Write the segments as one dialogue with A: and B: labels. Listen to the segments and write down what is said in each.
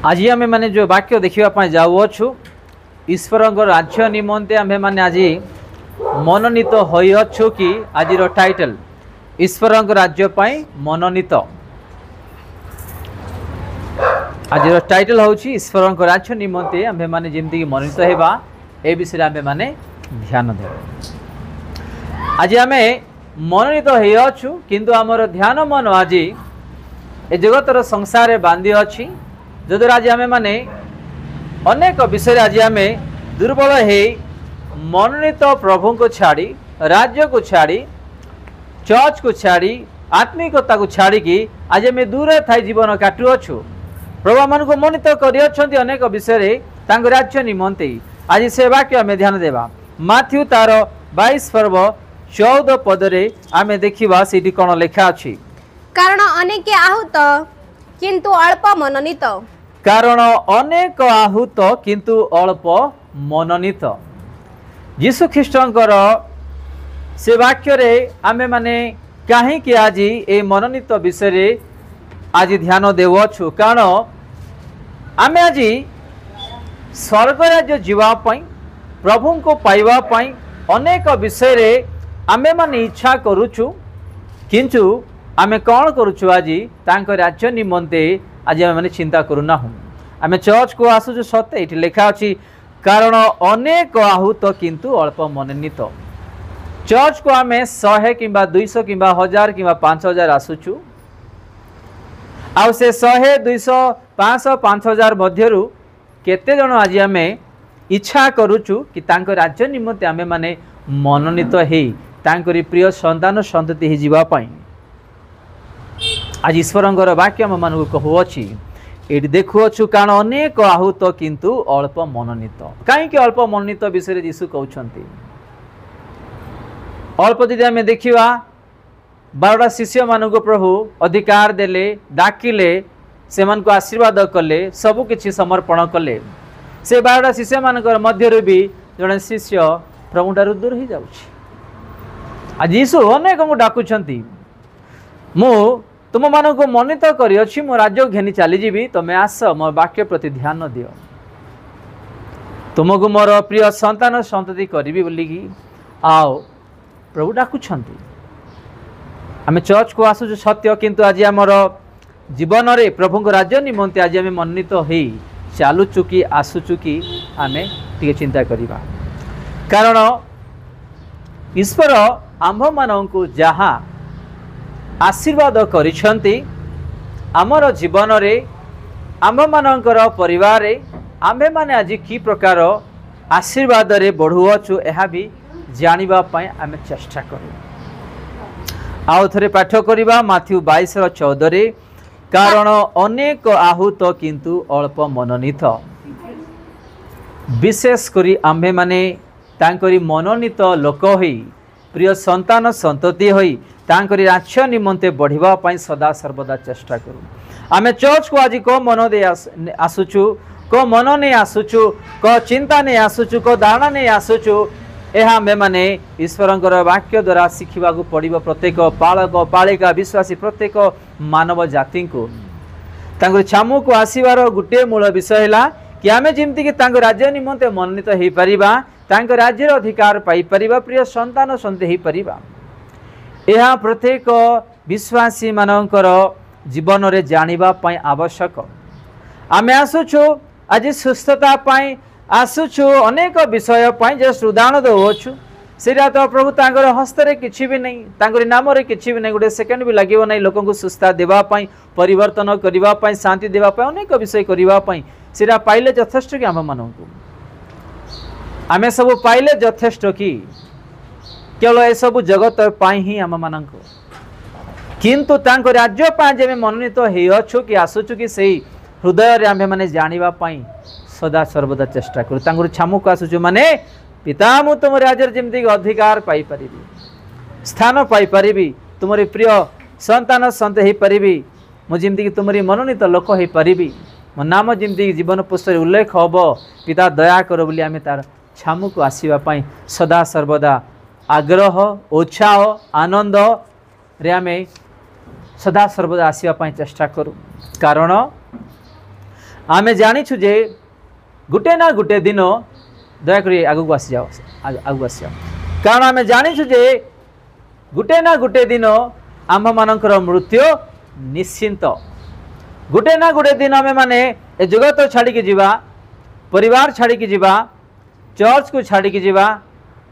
A: आज आम मैंने जो वाक्य देखा जाऊँ ईश्वर राज्य निमंते आम मैंने आज मनोनीत होइछु कि आज टाइटल ईश्वर राज्य मनोनीत। आज टाइटल हूँ ईश्वर राज्य निमंते आम मैंने जमीक मनोनीत होगा ए विषय आम मैंने ध्यान दे। आज आम मनोनीत होइछु किंतु आमर ध्यान मन आज ए जगतर संसार बांधी अच्छी जद्वारा आज आम मैंने अनेक विषय आज आम दुर्बल है मनोनीत प्रभु को छाड़ी राज्य को छाड़ी चर्च को छाड़ी आत्मिकता को छाड़ी आज आम दूर थाई जीवन काटुअछु। प्रभु मान को मनोनीत कर अनेक विषय राज्य निमंते आज से वाक्य आम ध्यान देवा। माथ्यू तार 22 पर्व 14 पदरे आम देखा से कौन लेखा अच्छी
B: कारण अनेक आहूत किंतु अल्प मनोनीत।
A: कारण अनेक आहूत किंतु अल्प मनोनीत। यीशु ख्रीष्टंकर से वाक्य रे आमे माने कहीं आज ए मनोनीत विषय आज ध्यान देवछु। कारण आमे आज स्वर्ग राज्य जीवाई प्रभु को पाइबापी अनेक विषय रे आमे माने इच्छा करुचु किंतु आमे कौन करुचु आज तांको राज्य निमंते आज आम मैंने चिंता करूना हूँ। आम चर्च को आसुचु सत्य ये लिखा अच्छी कारण अनेक आहूत किंतु अल्प मनोनीत। चर्च को आम 100 कि 200 कि 1000 कि 5000 आसुचु आउ से 100 200 500 5000 मध्यरु केते जन आज आम इच्छा करुचु कि तांको राज्य निमंते आम मैंने मनोनीत हे तांकरी प्रिय संतान संतति ही जीवा पाई। आज ईश्वर वाक्य आम मान कहूँ ये देखुअछु कारण अनेक आहूत किंतु अल्प मनोनीत। कहीं अल्प मनोनीत विषय यीशु कहते अल्प यदि आम देखा 12 शिष्य मान प्रभु अधिकार देले डाकिले से आशीर्वाद कले सबकि समर्पण कले से 12 शिष्य मान मध्य भी जड़े शिष्य प्रभु ठार दूर हो जाऊँ। आज यीशु अनेक को डाकुंट मु तुम मान को मनोनीत करी मो राज्य घेनी चलीजी तुम्हें आस मो वाक्य प्रति ध्यान दियो तुमको मोर प्रिय संतान संतति करी बोलिकी आओ प्रभु डाकुंट। आम चर्च को आसुचु सत्य किंतु आज आमर जीवन रे प्रभु को राज्य निमंते आज आम मनोनीत हो चलुचु कि आसुचु कि आम टे चिंता करवा। कारण ईश्वर आम्भ मानू जहाँ आशीर्वाद करिछंती आमर जीवन रे आम मानकर परिवार आम्भे माने आज की प्रकार आशीर्वाद रे बढ़ुअछु यह भी जानिबा पय आमे चेष्टा करू। आउ थरे पाठ करिबा माथ्यू 22:14 रे कारण अनेक आहूत किंतु अल्प मनोनीत। विशेष करी आम्भे माने तांकरी मनोनीत लोक होई प्रिय संतान संतति होई तांकरी राज्य निमंते बढ़िबा सदा सर्वदा चेष्टा करूँ। आम चर्च को आज को मन दे आसुचु को मन नहीं आसुचु को चिंता नहीं आसुचु को धारणा नहीं आसुचु यह आम मैंने ईश्वर वाक्य द्वारा शिखा पड़ो। प्रत्येक पालक पालिका विश्वासी प्रत्येक मानव जाति को छामु को आसबार गोटे मूल विषय है कि आम जमीक राज्य निमंते मनोनीत हो पार राज्य अधिकार पाई परिबा प्रिय संतान संते हो पारिबा। यह प्रत्येक विश्वासी मानकर जीवन रे जानिबा पई आवश्यक। आम आसुचु आज सुस्थता पाई आसुचु अनेक विषय पाई जो उदाहरण दौचु सेटा तो प्रभु तांकर हस्ते किछि भी नहीं तांकर नाम रे किछि भी नहीं गोटे सेकेंड भी लगे नहीं लोक को सुस्था देवा पाई परिवर्तन करबा पाई शांति देवा पाई अनेक विषय करबा पाई सेटा पाइले यथेष्ट कि आम मानकु आमे सब पाइले यथेष्ट कि केवल ए सब जगत पाई ही आम मान किंतु तांको राज्य पाए मनोनीत होइछु कि आसुचु कि सही हृदय रे आमे माने जानिबा पाई सदा सर्वदा चेष्टा करू। तांको छामु को आसुचु माने पिता मु तुम राज्य जमीती अधिकार पाई परिबी स्थान पाई परिबी तुमरी प्रिय संतान संत हो परिबी मु जमीती तुमरी मनोनीत लोक हो परिबी मो नाम जमीती जीवन पुस्तक उल्लेख हम पिता दया कर बोली आमे तार छामु को आसीबा पाई सदा सर्वदा आग्रह उत्साह आनंद रे आमे सदा सर्वदा आसीबा पाई चेष्टा करू। कारण आमे जानिछु जे गुटे ना गुटे दिन दयाकोरी आगु आसी जाओ आगु आसी जाओ कारण आमे जानिछु जे गुटे ना गुटे दिन आम मानकर मृत्यु निश्चिंत गुटे ना गुटे दिन आमे माने ए जगत छाड़ी के जीवा परिवार छाड़ी के जीवा चर्च को छाड़ी के जीवा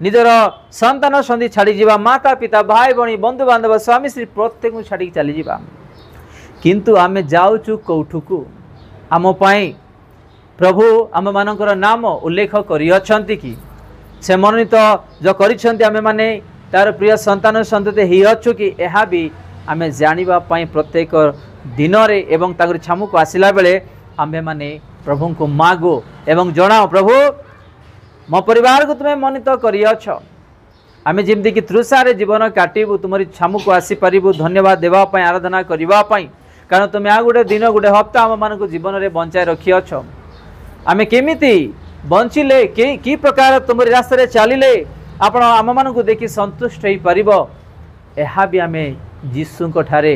A: निजर संतान संधि छाड़ी जीवा माता पिता भाई बणी बंधु बांधव स्वामी स्त्री प्रत्येक को छाड़ी चली जीवा किंतु आमे जाउचु कौठुकु आम पाई प्रभु आम मानकर नाम उल्लेख करियछंती कि से मनोनीत जो करिछंती आमे माने तार प्रिय संतान संतति ही अच्छु कि यह भी आमे जानिबा पाई प्रत्येक दिन रे एवं ताकर छामु को आसिला बेले आमे माने प्रभु को मागो एवं जणाओ प्रभु मो परिवार को तुम्हें मनोनीत करियछ आमे जेमती कि तृषारे जीवन काटिबु तुमरी छामु को आसी परिबु धन्यवाद देवा पाई आराधना करिबा पाई कारण तुम्हें आ गोटे दिन गोटे हप्ता आम मान जीवन में बंचाई रखिअछ आमे केमिति बंचिले कि प्रकार तुमरी रास्ता चलिले आपण आम मान देखि संतुष्ट हो पारिबो एहा भी आमे जीशुंक ठारे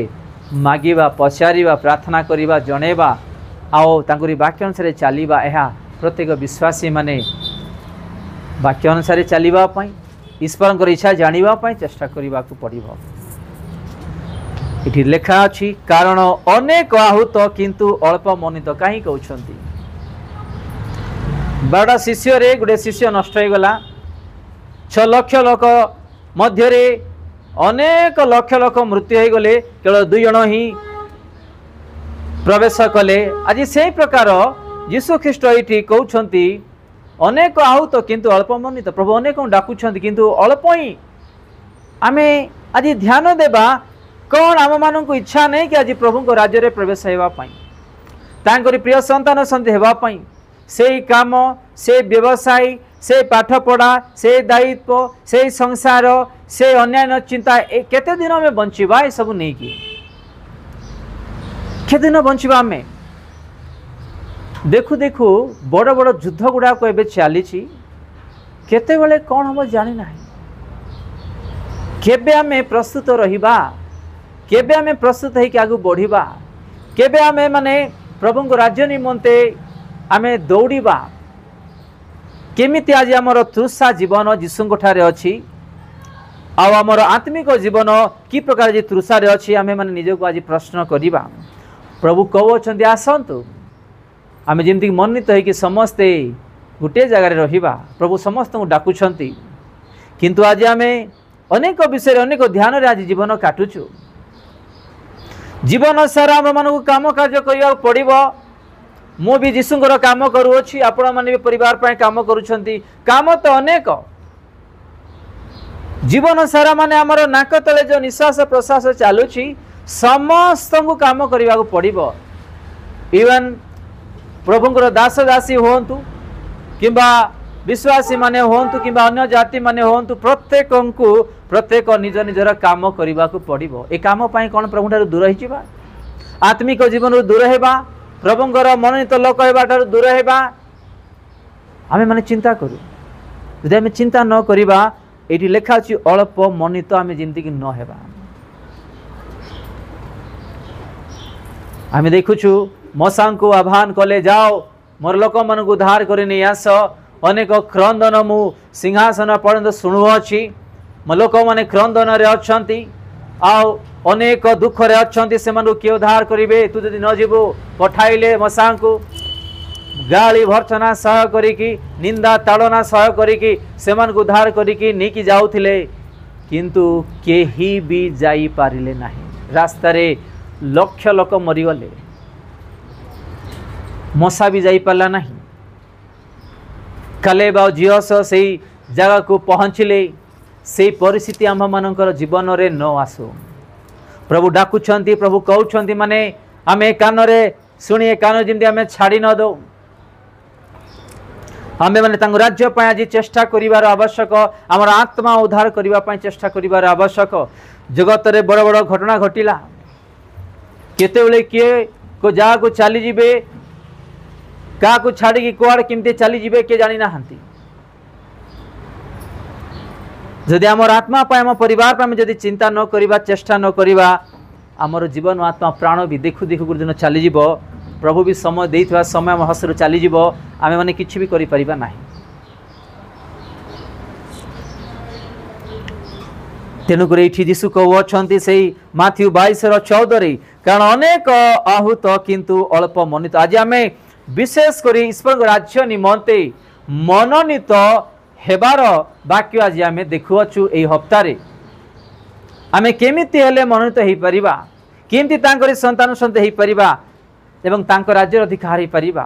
A: मागिबा पचारिबा प्रार्थना करिबा जणेबा आओ तांकुरी वाक्य अनुसार चलिबा एहा प्रत्येक विश्वासी माने वाक्य अनुसार चलिबा पई ईश्वरंकर इच्छा जानिबा पई चेष्टा करिबा को पड़िबो इठी लेखा अछि कारण अनेक आहुत किंतु अल्प मनित काहे कहउछंती 12 शिष्य रे गुडे शिष्य नष्ट हो गला 6 लाख लोक मध्य रे अनेक लक्ष लोक मृत्यु हो गले केवल 2 जण ही प्रवेश कले आज से प्रकार यीशु ख्रीष्ट ये कहते अनेक आहुत किंतु अल्प मनित प्रभु अनेक डाकुंट किंतु अल्प ही आमे आज ध्यान देबा कौन आम मान को इच्छा नहीं कि आज प्रभु को राज्य रे प्रवेश होगापाई तांकरी प्रिय संतान संति होगापाई से काम से व्यवसाय से पाठपढ़ा से दायित्व से संसार से अन्यान्य चिंता केते दिन में बंचिबा ये सब नहीं कि केते दिन बंचिबा आमे देखु देखु बड़ बड़ युद्ध गुड़ाक एवं चली केते बेले कौन हम जानी ना केबे आमे प्रस्तुत रहिबा केबे आमे प्रस्तुत है कि आगु बढ़िबा केबे आमे माने प्रभु को राज्य निमंते आमे दौड़िबा केमिति आज आमर तृषा जीवन जीशुंक ठारे अछि आमर आत्मिक जीवन कि प्रकार जे तृषा रे अछि आमे माने निजको आज प्रश्न करिबा प्रभु कहउछन्ती आसंतु आमे जेमति मननीत है कि समस्ते गोटे जगार रहिबा प्रभु समस्त को डाकुछन्ती किंतु आज आमे अनेक विषय अनेक ध्यान रे आज जीवन काटुछु जीवन सारा आम मान काम कार्य करने पड़ो मु भी जीशुंकर काम करुँची आपण मैंने भी परिवार पर काम करुँच काम तो अनेक जीवन सारा माने आमर नाक तले जो निश्वास प्रश्वास चलुची समस्त को काम करने को पड़ो इवन प्रभुंकर दास दासी होंतु किंबा विश्वासी माने होंतु किंबा अन्य जाति माने होंतु प्रत्येक को प्रत्येक निज निजर काम करने को पड़ो ए काम पाई कौन प्रभु ठार दूर होगा आत्मिक जीवन दूर होगा प्रभुंकर मनोनीत लोक होगा दूर होगा आम मैंने चिंता करूँ यदि आम चिंता न करवा ये लिखा अच्छी अल्प मनोनीत आम जमीक न होगा आम देखुचु मशा को आह्वान कले जाओ मोर लोक मान उद्धार कर नहीं आस अनेक क्रंदन मु सिंहासन पर्यंत शुणुअछि मो लोक मैंने क्रंदन अच्छा अनेक दुख रे अच्छा से किए उद्धार करेंगे तू जदि न जीवु पठाइले मशा को गाली भर्सना सह करिकी निंदा ताड़ना सह करिकी सेमान को उद्धार करिकी नहीं जाउथिले किंतु केही भी जाई पारिले नाही रास्ता रे लक्ष लोक मरीगले मशा भी जाई पाला नहीं कालेब आ जियस से जगह को पहुँचले से परिस्थिति आम मानकर जीवन रे न आसो प्रभु डाकुछंती प्रभु कहउछंती माने आमे कान रे सुनिए कान जिंदी आमे छाड़ी न दो आमे माने तांग राज्य पाए आज चेष्टा करिवार आवश्यक आमर आत्मा उद्धार करिवा पाए चेष्टा करिवार आवश्यक जगत रे बड़ बड़ घटना घटिला केते बेले किए को जा को चली जिबे का को छाड़ी की कुआड़ किमते चली जिबे के जानी ना हंती जदि आमर आत्मा पाए आम परिवार पर जदि चिंता न करिबा चेष्टा न करिबा आमर जीवन आत्मा प्राण भी देखु देखु दिन चली जिवो प्रभु भी समय देइथवा समय हम हसर चली जीव आमे माने किछि भी करि परिबा नाही। तेणुक ये जीशु कहते से माथ्यू 22:14 कारण अनेक आहूत किंतु अल्प मनित। आज आम विशेष कर ईश्वर राज्य निमंते मनोनीत हेबार वाक्य आज आम देखुअछु। यही हप्तारे आम केमिति हेले मनोनीत हो पारिबा, केमिति तांकरी संतान सन्त हो पारिबा एवं तांको राज्य अधिकार हो पारिबा।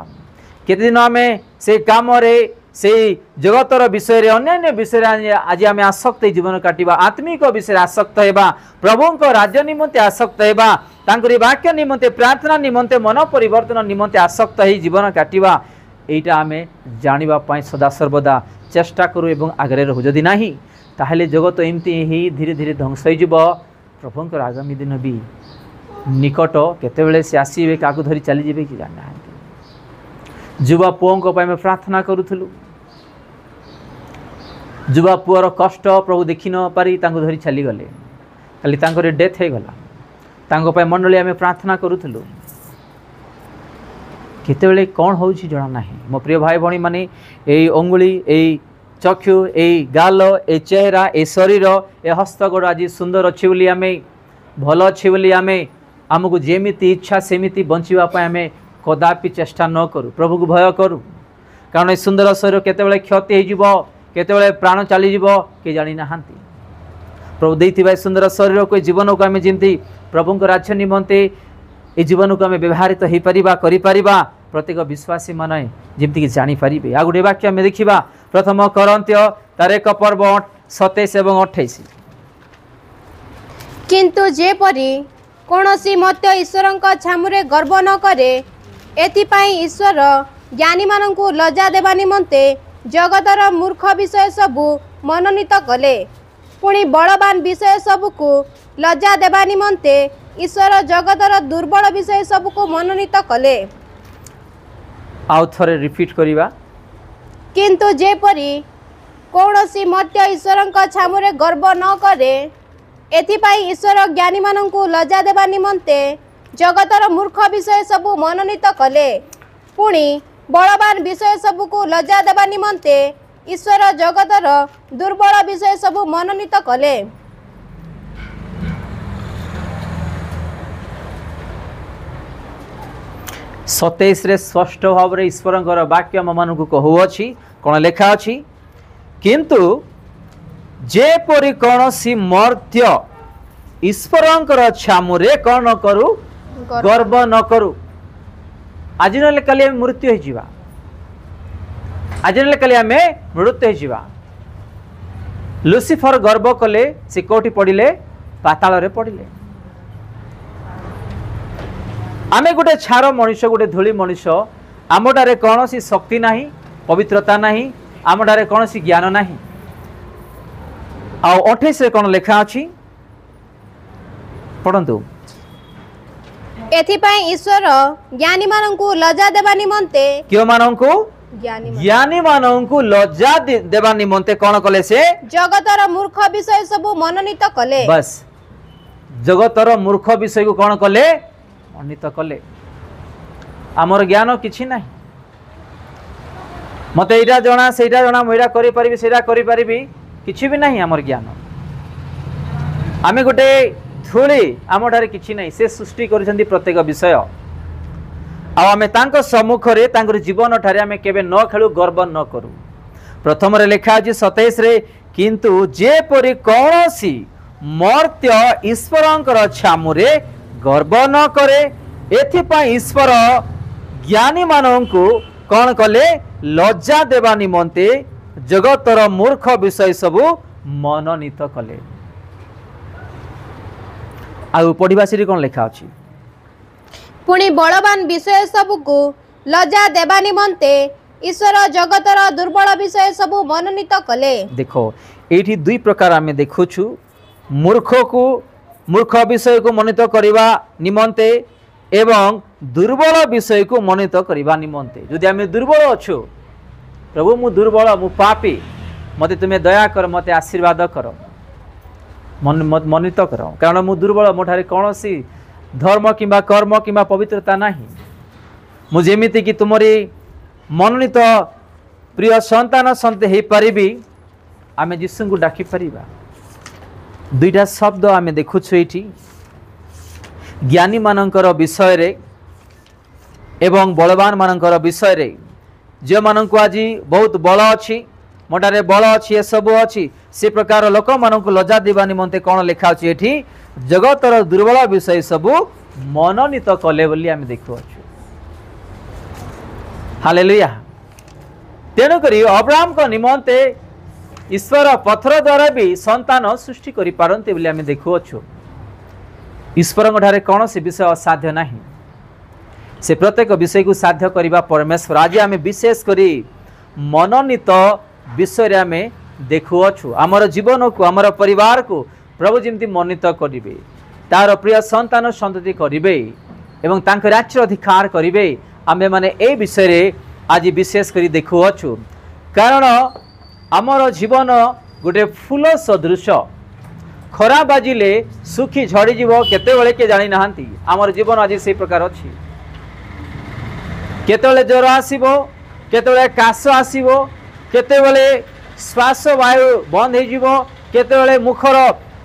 A: केते दिन आम से काम रे से जगतर विषय रे अन्य विषय आज आम आसक्त जीवन काटिबा, आत्मिक विषय आसक्त हेबा, प्रभुंक राज्य निमंते आसक्त हेबा, तांकरी वाक्य निमंते प्रार्थना निमंते मन परिवर्तन निमंते आसक्त हो जीवन काटिबा। एटा आम जानिबा पई सदा सर्वदा चेष्टा करू एवं आगे रहू। जदि नाही ताहले जगत एमती ही धीरे धीरे ध्वंस हो जिवो। प्रभुंकर आगामी दिन भी निकट केतेबेले से आसीबे काकु धरी चली जिबे कि जाना। जुवा पुओं में प्रार्थना करूथलु, जुवा पुअर कष्ट प्रभु देखि न पारी तांको धरी चली गले, खाली तांकर डेथ हो गला। तांको पय मंडली आमे प्रार्थना करूथलु, केतेबेले कौन होउछि जणा नाही। मो प्रिय भाई भणी माने एई अंगुली, एई चक्षु, एई गाल, ए चेहरा, ए शरीर, ए हस्त गोड़ आज सुंदर अच्छी बोली आमे भल अच्छी बोली आमे आमको जेमिति इच्छा सेमिति बंचिबा पय आमे कदापि चेष्टा न करूँ। प्रभु को भय करूँ, कारण सुंदर शरीर केतेबेले क्षति हो केतेबेले प्राण चली जीव के जानी नाहांती। प्रभु देइथिबा सुंदर शरीर को जीवन को आमे जेमती प्रभुंक राज्य निमंते ए जीवन को आमे व्यवहारित हो परिबा करि परिबा प्रत्येक विश्वासी माने जेमती कि जानि परिबे। आ गुटे वाक्य आमे देखिबा प्रथम कोरिन्थियो तार 1 पर्व 27 एवं 28।
B: किंतु जेपरि कोनोसी मत्य ईश्वरंक छामुरे गर्व न करे, एथिपाई ईश्वर ज्ञानी मानंकु लज्जा देवा निमंते जगतर मूर्ख विषय सबु मनोनीत कले। पुणी बलवान विषय सबुकु लज्जा देवा निमंते ईश्वर जगतर दुर्बल विषय सबुकु मनोनीत कले।
A: आउ थरे रिपीट करिबा।
B: किंतु जेपरि कौनसी मत्य ईश्वरंक छामुरे गर्व न करे, एथिपाई ईश्वर ज्ञानी मानंकु लज्जा देवा निमंते जगतर मूर्ख विषय सबु मनोनीत कले। पुणी बलवान विषय सबुकु लज्जा देवा निमंते ईश्वर जगतर दुर्बल विषय सबु मनोनीत कले।
A: सतेईस रे स्पष्ट भाव रे ईश्वरंकर वाक्य ममानकु कहूअछि कोन लेखा अछि, किंतु जेपरि कौनसी मर्त्य ईश्वरंकर छामुरे कौन करू गर्व न करू। आज नले काली आमे मृत्यु हो जिवा, आज नले काली आमे मृत्यु हो जिवा। लुसिफर गर्व कले से कोठी पड़िले, पाताल रे पड़िले। आमे गोटे छार मनुष्य, गोटे धूली मनुष्य, आमटारे कौनसी शक्ति नाही, पवित्रता नाही, आमटारे कौनसी ज्ञान नाही। आ 28 रे कौन लेखा अछि पढ़ंतु।
B: एथिपाई ईश्वर ज्ञानी मानंकु लज्जा देवा निमंते,
A: क्यों मानंकु ज्ञानी मानंकु लज्जा देवा निमंते कौन कले से
B: जगतर मूर्ख विषय सबु मनोनीत कले।
A: बस जगतर मूर्ख विषय को कौन कले मनोनीत कले। आमर ज्ञान किछि नाही, मते एटा जणा सेटा जणा मोइरा करि परिबि सेटा करि परिबि किछि भी नहीं। आमर ज्ञान आमे गोटे धूली, आमठारे किछि नहीं। से सृष्टि करिसेंती प्रत्येक विषय, आमे तांको सम्मुख रे तांकर जीवन ठारे आमे केबे न खेलु, गर्व न करू। प्रथम रे लेखा अछि 27 रे, किंतु जेपरि कौनसी मर्त्य ईश्वरंकर छामुरे गर्व न करे, एथिपाई ईश्वर ज्ञानी मानंकु कौन कले लज्जा देवा निमंते जगतर मूर्ख विषय सबु मनोनीत कले। आउ पढ़िबा सिरी कौन लेखा अछि,
B: पुणी बलवान विषय सबुकु लज्जा देवा निमंते ईश्वर जगतर दुर्बल विषय सबु मनोनीत कले।
A: देखो एठी दुई प्रकार आमे देखुछु, मूर्ख विषय को मनोनीत करिबा निमंते एवं दुर्बल विषय को मनोनीत करिबा निमंते। जदि आमे दुर्बल अछु, प्रभु मु दुर्बल, मु पापी, मते तुमे दया कर, मते आशीर्वाद कर, मनोनीत कर, कारण मु दुर्बल, मोठारे कौनसी धर्म किंबा कर्म किंबा पवित्रता नाही। मु जेमिति कि तुमरी मनोनीत प्रिय संतान सन्ते हो पारिबी आमे यीशु को डाकी परिबा। दुईटा शब्द आमे देखुछु एठी ज्ञानी मानकर विषय रे एवं बलवान मानकर विषय रे जे मानक आज बहुत बल अच्छी मोटारे बल अच्छी ए सब अच्छी से प्रकार लोक मानक लज्जा देवा निमंते कौन लिखा अच्छी एठी जगतर दुर्बल विषय सबू मनोनीत कले बोली आमे देखुछु। हालेलुया। तेणुक अब्राहम को निमंते ईश्वर पत्थर द्वारा भी संतान सृष्टि करि पारंते बोली आमे देखुछु। ईश्वर ठारे कौन से विषय असाध्य नहीं, से प्रत्येक विषय को साध्य करने परमेश्वर। आज आम विशेष करी मनोनीत विषय आम देखुअछु। आमर जीवन को आमर परिवार को प्रभु जमी मनोनीत करेंगे, तार प्रिय संतान संतति करेंगे एवं तांकर राज्य अधिकार करेंगे। आमे माने ए विषय आज विशेष करी देखुअछु, कारण आमर जीवन गोटे फूल सदृश खरा बाजिले सुखी झड़ीजीव केते के जानी नाहांती। आमर जीवन आज से प्रकार अच्छी, केतले ज्वर आसीबो, केतले काश आसीबो, केतले श्वास वायु बंद हो जिवो, केतले मुखर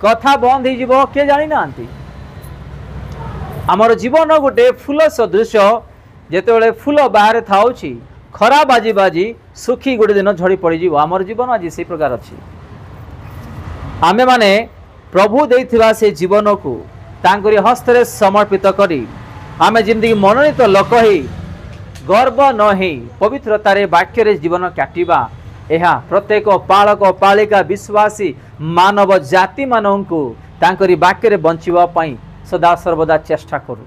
A: कथा बंद हो जिवो, के जानी नाहांती। आमर जीवन गोटे फूल सदृश जेतेबेले फूल बाहर थाउची खरा बाजी बाजी सुखी गोटे दिन झड़ी पड़ जिवो। आमर जीवन आज से प्रकार अच्छी। आमे माने प्रभु देइथिबा से जीवन को तांकरी हस्तरे समर्पित करी आमे जिंदगी मनोनीत लोक ही गर्व न ही पवित्रतारे वाक्य जीवन काटिबा, यह प्रत्येक पालक पालिका विश्वासी मानव जाति मानक तांकरी वाक्य बंचिबा पई सदा सर्वदा चेष्टा करू।